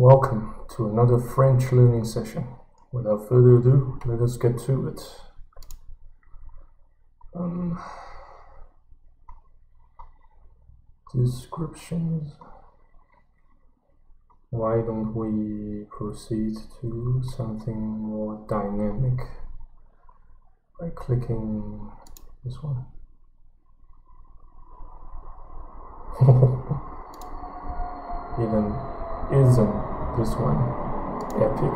Welcome to another French learning session. Without further ado, let us get to it. Descriptions. Why don't we proceed to something more dynamic by clicking this one? Isn't this one epic?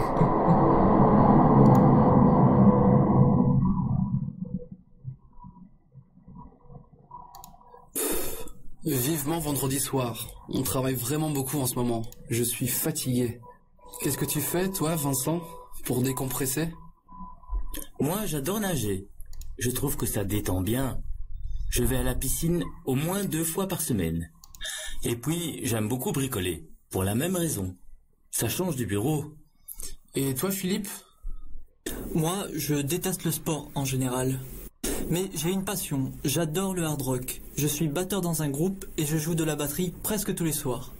Vivement vendredi soir. On travaille vraiment beaucoup en ce moment. Je suis fatigué. Qu'est-ce que tu fais, toi, Vincent, pour décompresser? Moi, j'adore nager. Je trouve que ça détend bien. Je vais à la piscine au moins 2 fois par semaine. Et puis, j'aime beaucoup bricoler, pour la même raison. Ça change du bureau. Et toi, Philippe? Moi, je déteste le sport en général. Mais j'ai une passion, j'adore le hard rock. Je suis batteur dans un groupe et je joue de la batterie presque tous les soirs.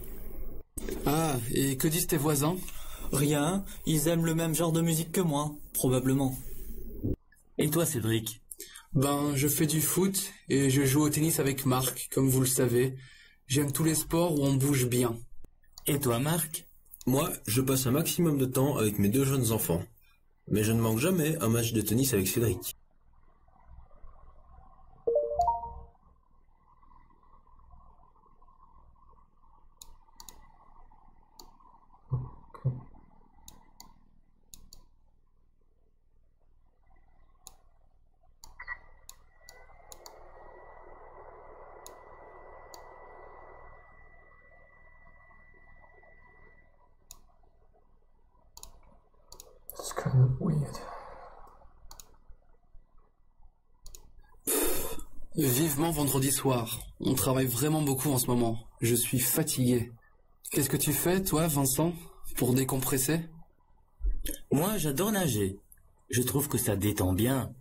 Ah, et que disent tes voisins? Rien, ils aiment le même genre de musique que moi, probablement. Et toi, Cédric? Ben, je fais du foot et je joue au tennis avec Marc, comme vous le savez. J'aime tous les sports où on bouge bien. Et toi, Marc? Moi, je passe un maximum de temps avec mes 2 jeunes enfants. Mais je ne manque jamais un match de tennis avec Cédric. It's kind of weird. Vivement vendredi soir. On travaille vraiment beaucoup en ce moment. Je suis fatigué. Qu'est-ce que tu fais, toi, Vincent, pour décompresser? Moi, j'adore nager. Je trouve que ça détend bien.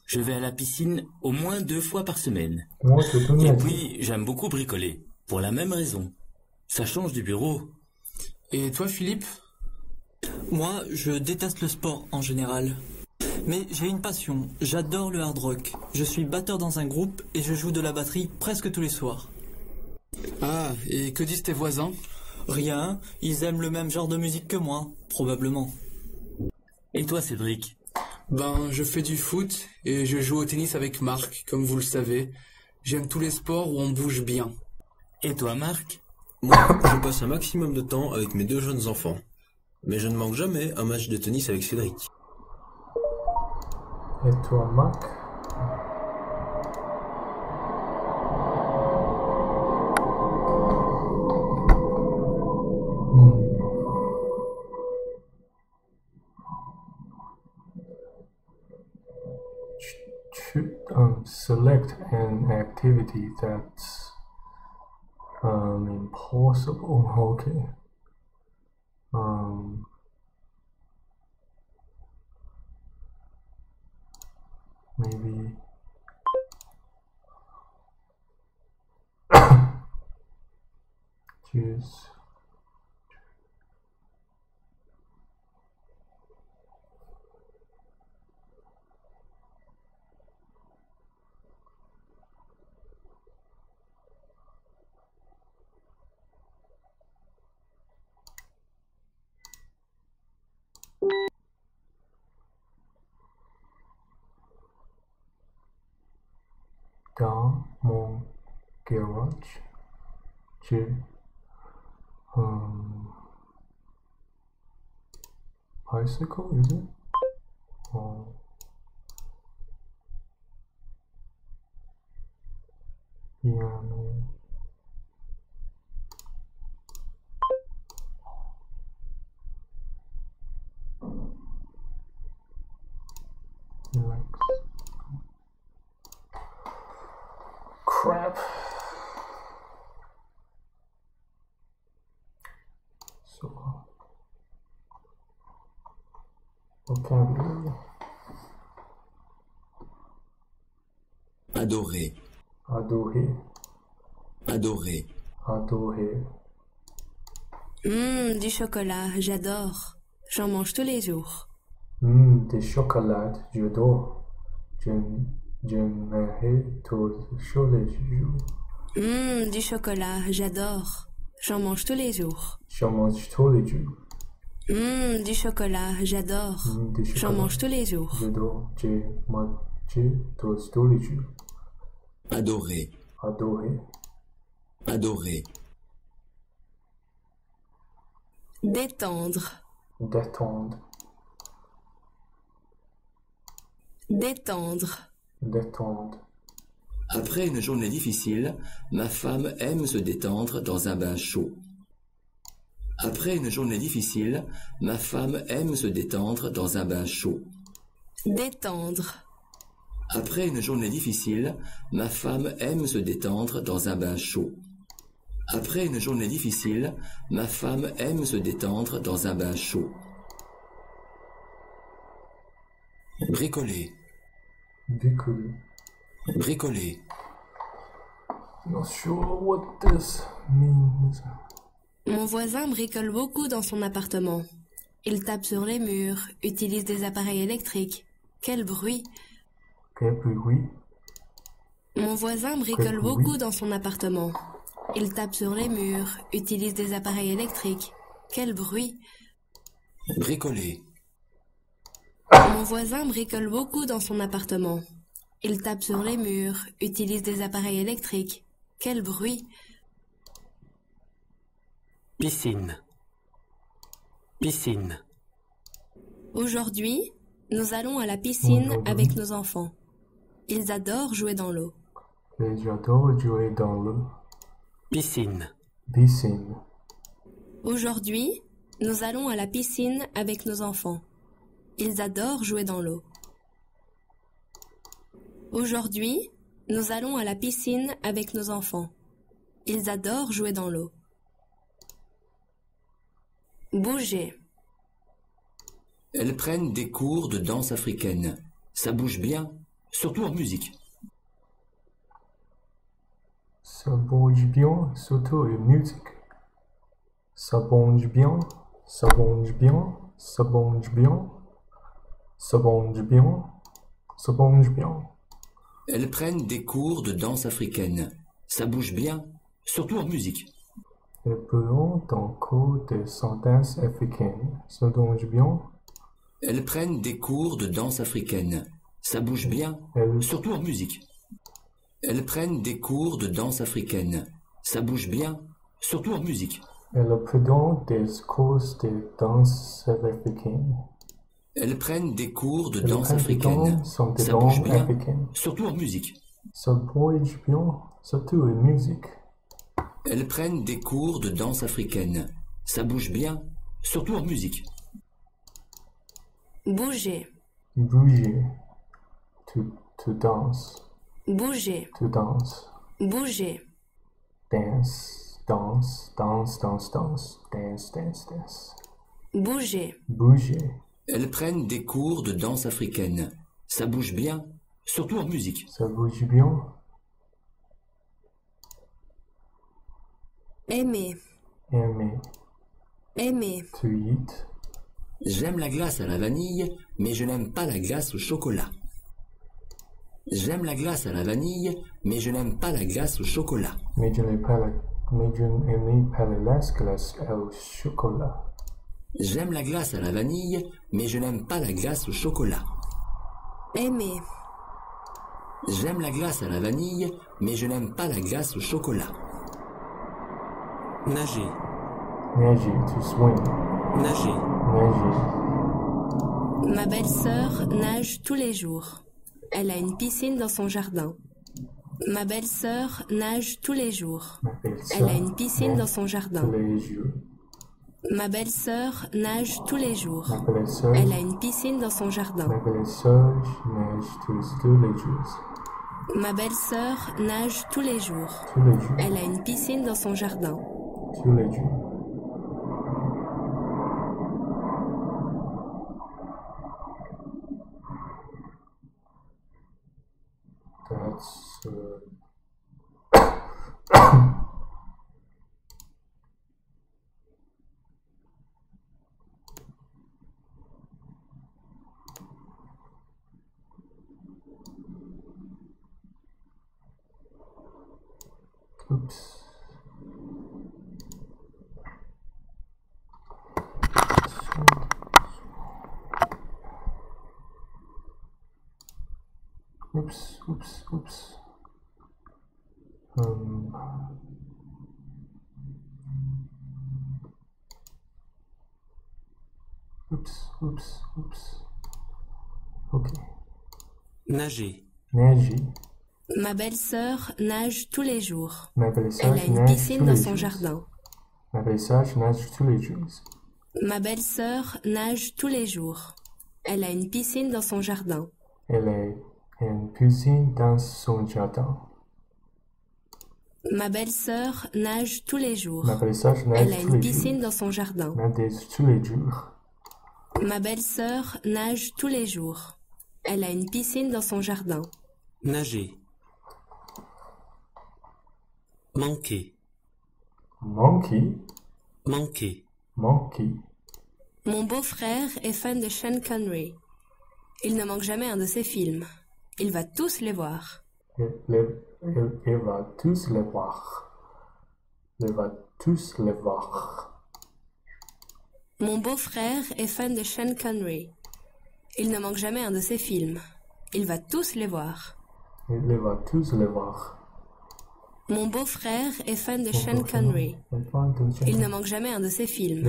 Je vais à la piscine au moins 2 fois par semaine. Et puis, j'aime beaucoup bricoler, pour la même raison. Ça change du bureau. Et toi, Philippe? Moi, je déteste le sport en général. Mais j'ai une passion, j'adore le hard rock. Je suis batteur dans un groupe et je joue de la batterie presque tous les soirs. Ah, et que disent tes voisins? Rien, ils aiment le même genre de musique que moi, probablement. Et toi, Cédric? Ben, je fais du foot et je joue au tennis avec Marc, comme vous le savez. J'aime tous les sports où on bouge bien. Et toi, Marc? Moi, je passe un maximum de temps avec mes 2 jeunes enfants. Mais je ne manque jamais un match de tennis avec Cédric. Et toi, Marc? Select an activity that's impossible. Okay. Maybe choose dans mon garage. J'ai bicycle, is it? Piano. Relax. Crap. So, vocabulary. Adorer. Adorer. Adorer. Adorer. Du chocolat, j'adore. J'en mange tous les jours. Des chocolats, j'adore. J'aimerais tous les jours. Du chocolat, j'adore. J'en mange tous les jours. J'en mange tous les jours. Du chocolat, j'adore. Des J'en chocolats, mange tous les jours. j'adore. J'ai mangé tous les jours. Adorer. Adorer. Adorer. Détendre. Détendre. Détendre. Détendre. Après une journée difficile, ma femme aime se détendre dans un bain chaud. Après une journée difficile, ma femme aime se détendre dans un bain chaud. Détendre. Après une journée difficile, ma femme aime se détendre dans un bain chaud. Après une journée difficile, ma femme aime se détendre dans un bain chaud. Bricoler. Bricoler. Bricoler. Not sure what this means. Mon voisin bricole beaucoup dans son appartement. Il tape sur les murs, utilise des appareils électriques. Quel bruit! Quel bruit? Mon voisin bricole beaucoup dans son appartement. Il tape sur les murs, utilise des appareils électriques. Quel bruit! Bricoler. Mon voisin bricole beaucoup dans son appartement. Il tape sur les murs, utilise des appareils électriques. Quel bruit! Piscine. Piscine. Aujourd'hui, nous allons à la piscine avec nos enfants. Ils adorent jouer dans l'eau. Et j'adore jouer dans l'eau. Piscine. Piscine. Aujourd'hui, nous allons à la piscine avec nos enfants. Ils adorent jouer dans l'eau. Aujourd'hui, nous allons à la piscine avec nos enfants. Ils adorent jouer dans l'eau. Bouger. Elles prennent des cours de danse africaine. Ça bouge bien, surtout en musique. Ça bouge bien, surtout en musique. Ça bouge bien, ça bouge bien, ça bouge bien. Ça bouge bien, ça bouge bien. Elles prennent des cours de danse africaine. Ça bouge bien, surtout en musique. Et prennent un cours de danse africaine. Ça bouge bien. Elles prennent des cours de danse africaine. Ça bouge bien, surtout en musique. Elles prennent des cours de danse africaine. Ça bouge bien, surtout en musique. Elles prennent des cours de danse africaine. Elles prennent des cours de danse africaine. Ça bouge bien, surtout en musique. Ça bouge bien, surtout en musique. Elles prennent des cours de danse africaine. Ça bouge bien, surtout en musique. Bouger. Bouger. To dance. Bouger. To dance. Bouger. Dance. Dance. Dance. Dance. Dance. Dance. Dance. Dance. Bouger. Bouger. Elles prennent des cours de danse africaine. Ça bouge bien, surtout en musique. Ça bouge bien. Aimer. Aimer. Aimer. To eat. J'aime la glace à la vanille, mais je n'aime pas la glace au chocolat. J'aime la glace à la vanille, mais je n'aime pas la glace au chocolat. Mais je n'aime pas la glace au chocolat. J'aime la glace à la vanille, mais je n'aime pas la glace au chocolat. Aimer. J'aime la glace à la vanille, mais je n'aime pas la glace au chocolat. Nager. Nager. To swim. Nager. Nager. Ma belle-sœur nage tous les jours. Elle a une piscine dans son jardin. Ma belle-sœur nage tous les jours. Elle a une piscine dans son jardin. Tous les jours. Ma belle-sœur nage tous les jours. Ma belle-sœur. Elle a une piscine dans son jardin. Ma belle-sœur nage tous les jours. Ma belle-sœur nage tous les jours. Tous les jours. Elle a une piscine dans son jardin. Tous les jours. That's Oups. Oups, oups, oups. Oups, oups, oups. Ok. Nager. Nager. Ma belle-sœur nage tous les jours. Ma belle-sœur Elle a une nage piscine tous dans les son jours. jardin. Ma belle-sœur nage tous les jours. Ma belle-sœur nage tous les jours. Elle a une piscine dans son jardin. Elle a une piscine dans son jardin. Ma belle-sœur nage tous les jours. Ma belle-sœur Elle nage a tous une les piscine jours. dans son jardin. Nage tous les jours. Ma belle-sœur nage tous les jours. Elle a une piscine dans son jardin. Nager. Manquer. Monkey. Manquer. Monkey. Mon beau-frère est fan de Sean Connery. Il ne manque jamais un de ses films. Il va tous les voir. Il va tous les voir. Il va tous les voir. Mon beau-frère est fan de Sean Connery. Il ne manque jamais un de ses films. Il va tous les voir. Il va tous les voir. Mon beau-frère est fan de Sean Connery. Il ne manque jamais un de ses films.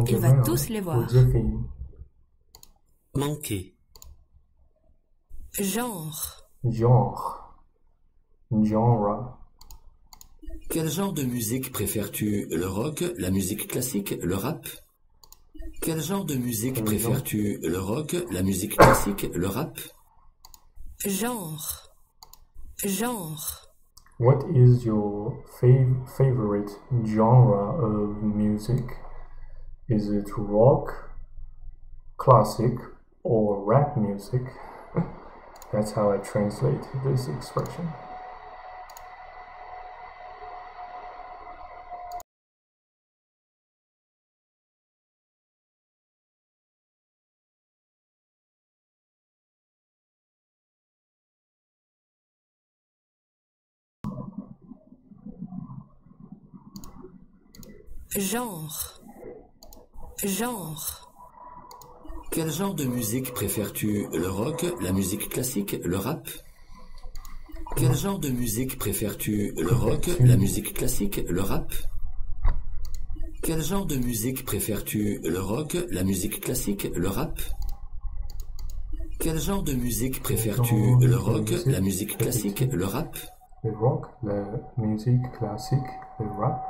Il va tous les voir. Manquer. Genre. Genre. Genre. Quel genre de musique préfères-tu? Le rock, la musique classique, le rap? Quel genre de musique préfères-tu? Le rock, la musique classique, le rap? Genre. Genre. What is your favorite genre of music? Is it rock, classic, or rap music? That's how I translate this expression. Genre. Genre. Quel genre de musique préfères-tu? Le rock, la musique classique, le rap? Quel genre de musique préfères-tu? Le rock, la musique classique, le rap? Quel genre de musique préfères-tu? Le rock, la musique classique, le rap? Quel genre de musique préfères-tu? Le rock, la musique classique, le rap? Le rock, la musique classique, le rap.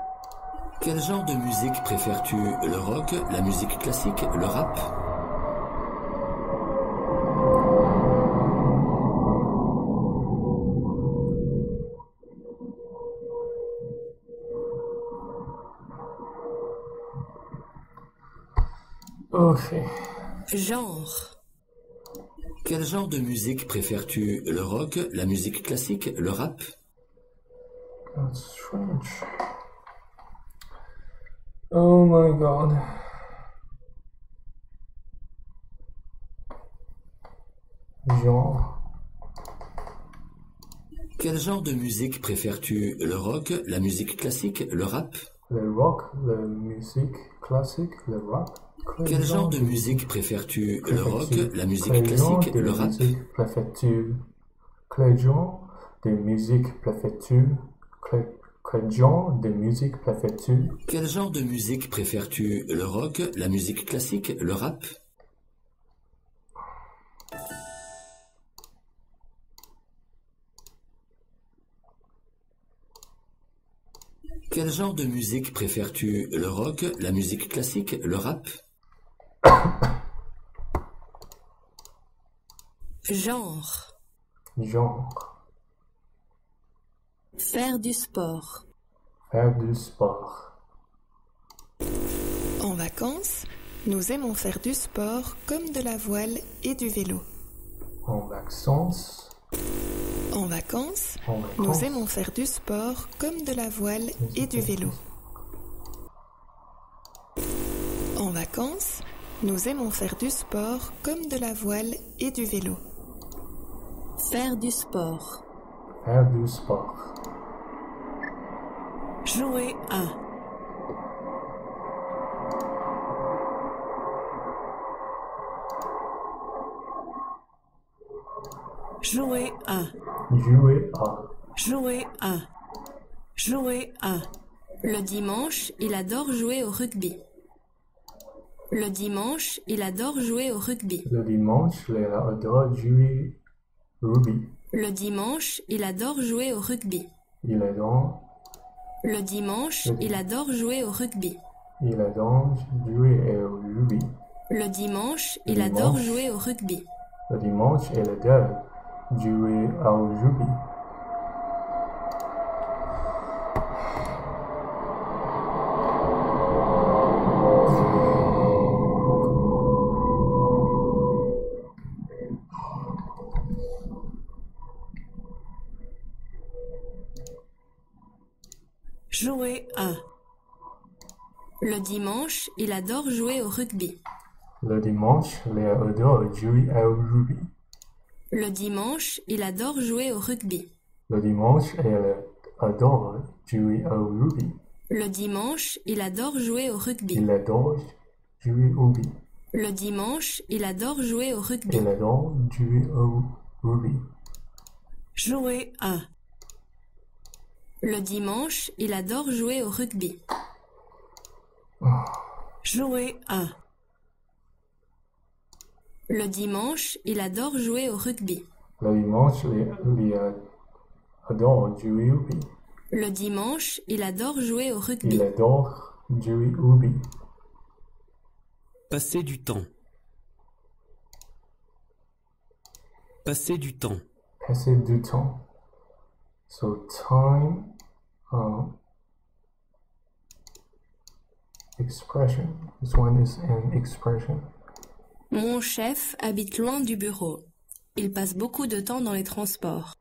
Quel genre de musique préfères-tu? Le rock, la musique classique, le rap? Ok. Genre. Quel genre de musique préfères-tu? Le rock, la musique classique, le rap? That's strange. Oh my god. Genre. Quel genre de musique préfères-tu? Le rock, la musique classique, le rap? Le rock, la musique classique, le rap. Quel genre de musique préfères-tu? Le rock, la musique classique, le rap? Quel genre de musique préfères-tu? Quel genre de musique préfères-tu? Quel genre de musique préfères-tu? Le rock, la musique classique, le rap? Quel genre de musique préfères-tu? Le rock, la musique classique, le rap? Genre. Genre. Faire du sport. Faire du sport. En vacances, nous aimons faire du sport comme de la voile et du vélo. En vacances. En vacances, En vacances. nous aimons faire du sport comme de la voile et du vélo. En vacances, nous aimons faire du sport comme de la voile et du vélo. Faire du sport. Faire du sport. Jouer à. Jouer à. Jouer à. Jouer à. Jouer à. Le dimanche, il adore jouer au rugby. Le dimanche, il adore jouer au rugby. Le dimanche, il adore jouer au rugby. Le dimanche, il adore jouer au rugby. Il adore. Le dimanche, il adore jouer au rugby. Il adore jouer au rugby. Le dimanche, il adore jouer au rugby. Le dimanche, il adore jouer au rugby. Jouer à. Le dimanche, il adore jouer au rugby. Le dimanche, il adore jouer au rugby. Le dimanche, il adore jouer au rugby. Le dimanche, il adore jouer au rugby. Le dimanche, il adore jouer au rugby. Il adore jouer au rugby. Le dimanche, il adore jouer au rugby. Il adore jouer au rugby. Jouer à. Le dimanche, il adore jouer au rugby. Jouer à. Le dimanche, il adore jouer au rugby. Le dimanche, il adore jouer au rugby. Le dimanche, il adore jouer au rugby. Il adore jouer au rugby. Passer du temps. Passer du temps. Passer du temps. So time, expression. This one is an expression. Mon chef habite loin du bureau. Il passe beaucoup de temps dans les transports.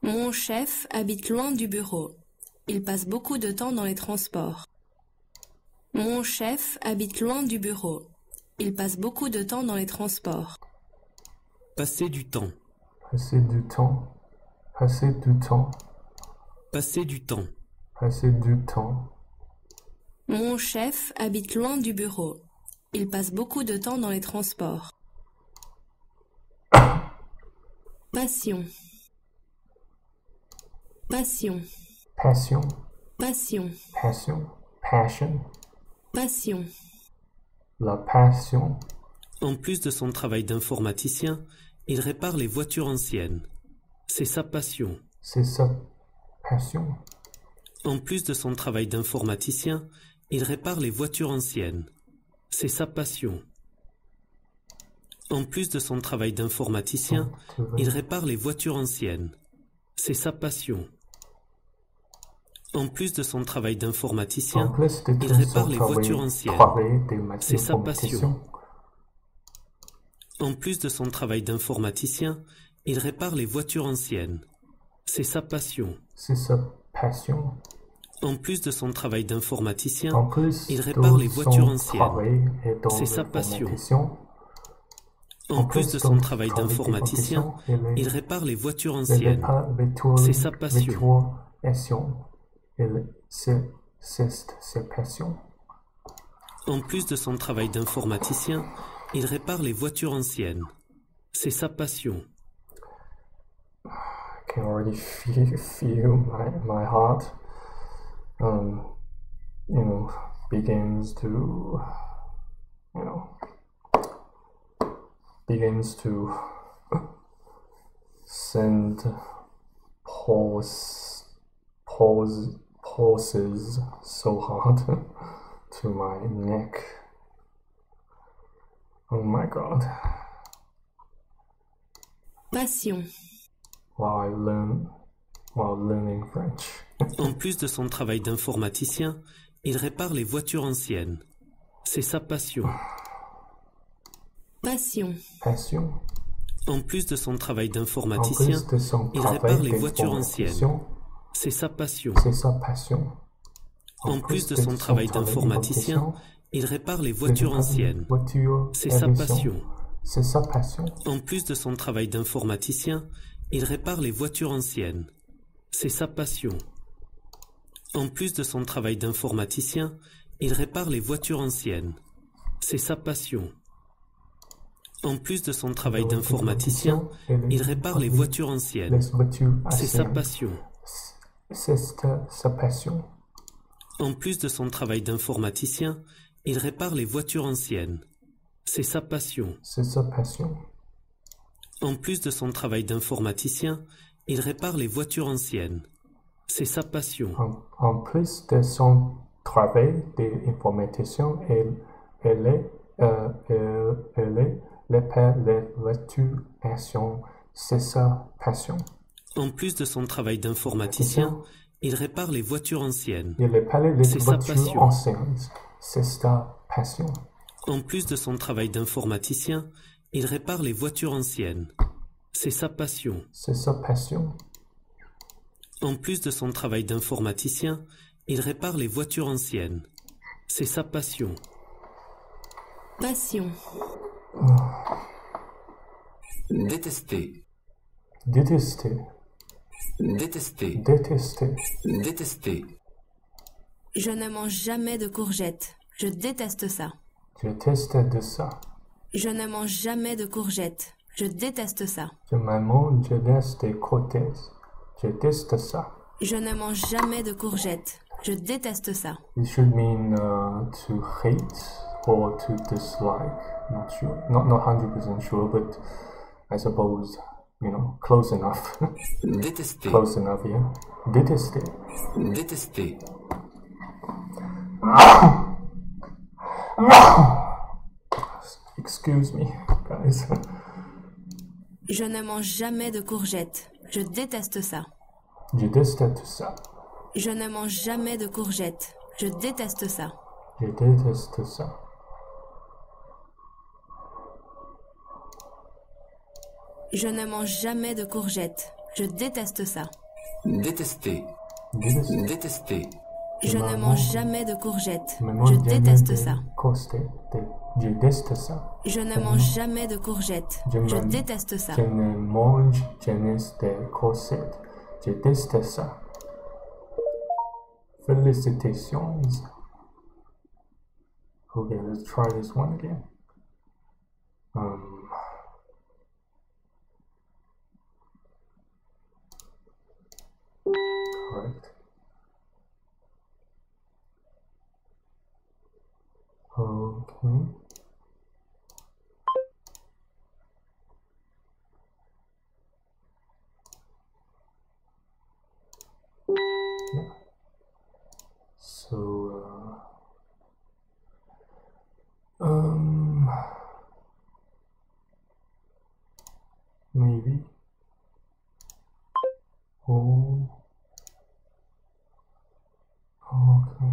Mon chef habite loin du bureau. Il passe beaucoup de temps dans les transports. Mon chef habite loin du bureau. Il passe beaucoup de temps dans les transports. Passer du temps. Passer du temps. Passer du temps. Passer du temps. Passer du temps. Mon chef habite loin du bureau. Il passe beaucoup de temps dans les transports. Passion. Passion. Passion. Passion. Passion. Passion. Passion. La passion. En plus de son travail d'informaticien, il répare les voitures anciennes. C'est sa passion. C'est sa passion. En plus de son travail d'informaticien, il répare les voitures anciennes. C'est sa passion. En plus de son travail d'informaticien, il répare les voitures anciennes. C'est sa passion. En plus de son travail d'informaticien, il répare les voitures anciennes. C'est sa passion. En plus de son travail d'informaticien, il répare les voitures anciennes. C'est sa passion. C'est sa passion. En plus de son travail d'informaticien, En plus il répare les de voitures son anciennes. travail dans C'est sa passion. l'informaticien. En plus de son travail d'informaticien, il répare les voitures anciennes. C'est sa passion. C'est sa passion. En plus de son travail d'informaticien, il répare les voitures anciennes. C'est sa passion. I can already feel my heart, begins to send pulses so hard to my neck. Oh my God. Passion. While learning French. En plus de son travail d'informaticien, il répare les voitures anciennes. C'est sa passion. Passion. Passion. En plus de son travail En d'informaticien, plus de son il travail répare les voitures anciennes. d'informaticien, C'est sa passion. c'est sa passion. En plus de son travail d'informaticien, il répare les voitures anciennes. C'est sa passion. C'est sa passion. En plus de son travail d'informaticien, il répare les voitures anciennes. C'est sa passion. En plus de son travail d'informaticien, il répare les voitures anciennes. C'est sa passion. En plus de son travail d'informaticien, il répare les voitures anciennes. C'est sa passion. C'est sa passion. En plus de son travail d'informaticien, il répare les voitures anciennes. C'est sa passion. C'est sa passion. En plus de son travail d'informaticien, il répare les voitures anciennes. C'est sa passion. En plus de son travail d'informaticien, elle répare les voitures anciennes. C'est sa passion. En plus de son travail d'informaticien, il répare les voitures anciennes. Il répare les C'est sa voitures passion. anciennes. C'est sa passion. En plus de son travail d'informaticien, il répare les voitures anciennes. C'est sa passion. C'est sa passion. En plus de son travail d'informaticien, il répare les voitures anciennes. C'est sa passion. Passion. Détester. Détester. Détester. Détester. Détester. Je ne mange jamais de courgettes. Je déteste ça. Je déteste ça. Je ne mange jamais de courgettes. Je déteste ça. Je mange des côtés. Je déteste ça. Je ne mange jamais de courgettes. Je déteste ça. It should mean to hate or to dislike. Not sure. Not 100% sure, but I suppose, close enough. Détester. Close enough, yeah. Détester. Détester. Excuse me, guys. Je ne mange jamais de courgettes. Je déteste ça. Je déteste ça. Je ne mange jamais de courgettes. Je déteste ça. Je déteste ça. Je ne mange jamais de courgettes. Je déteste ça. Détester. Détester. Détester. Je ne mange jamais de courgettes. Je mange Je jamais déteste de ça. Je déteste ça. Je ne mange jamais de courgettes. Je déteste ça. Je ne mange jamais de courgettes. Je déteste ça. Félicitations. Okay, let's try this one again. Correct. Okay. Yeah. So, maybe. Oh. Okay.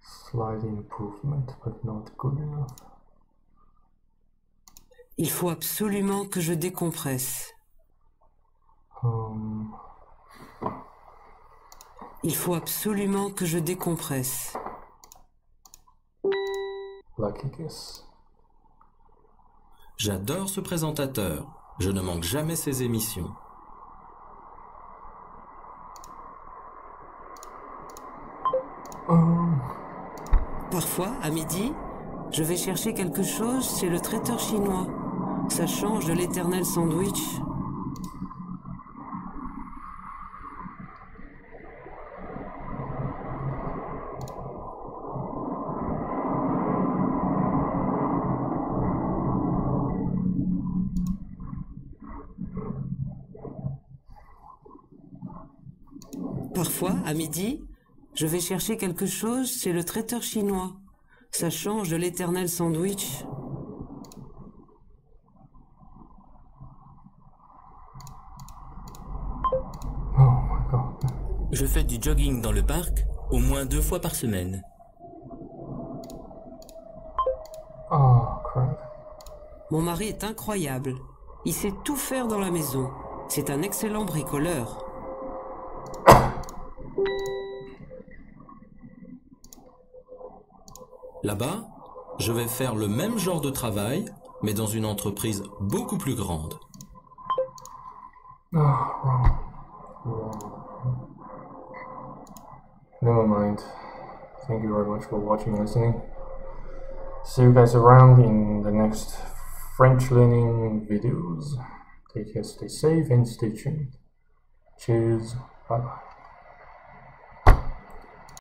Slight improvement, but not good enough. Il faut absolument que je décompresse. Il faut absolument que je décompresse. Lucky guess. J'adore ce présentateur. Je ne manque jamais ses émissions. Parfois, à midi, je vais chercher quelque chose chez le traiteur chinois. Ça change de l'éternel sandwich. Parfois, à midi, je vais chercher quelque chose chez le traiteur chinois. Ça change de l'éternel sandwich. Oh my god. Je fais du jogging dans le parc au moins 2 fois par semaine. Oh crap. Mon mari est incroyable. Il sait tout faire dans la maison. C'est un excellent bricoleur. Là-bas, je vais faire le même genre de travail, mais dans une entreprise beaucoup plus grande. Ah, wrong. Never mind. Thank you very much for watching and listening. See you guys around in the next French learning videos. Take care, stay safe, and stay tuned. Cheers. Bye bye.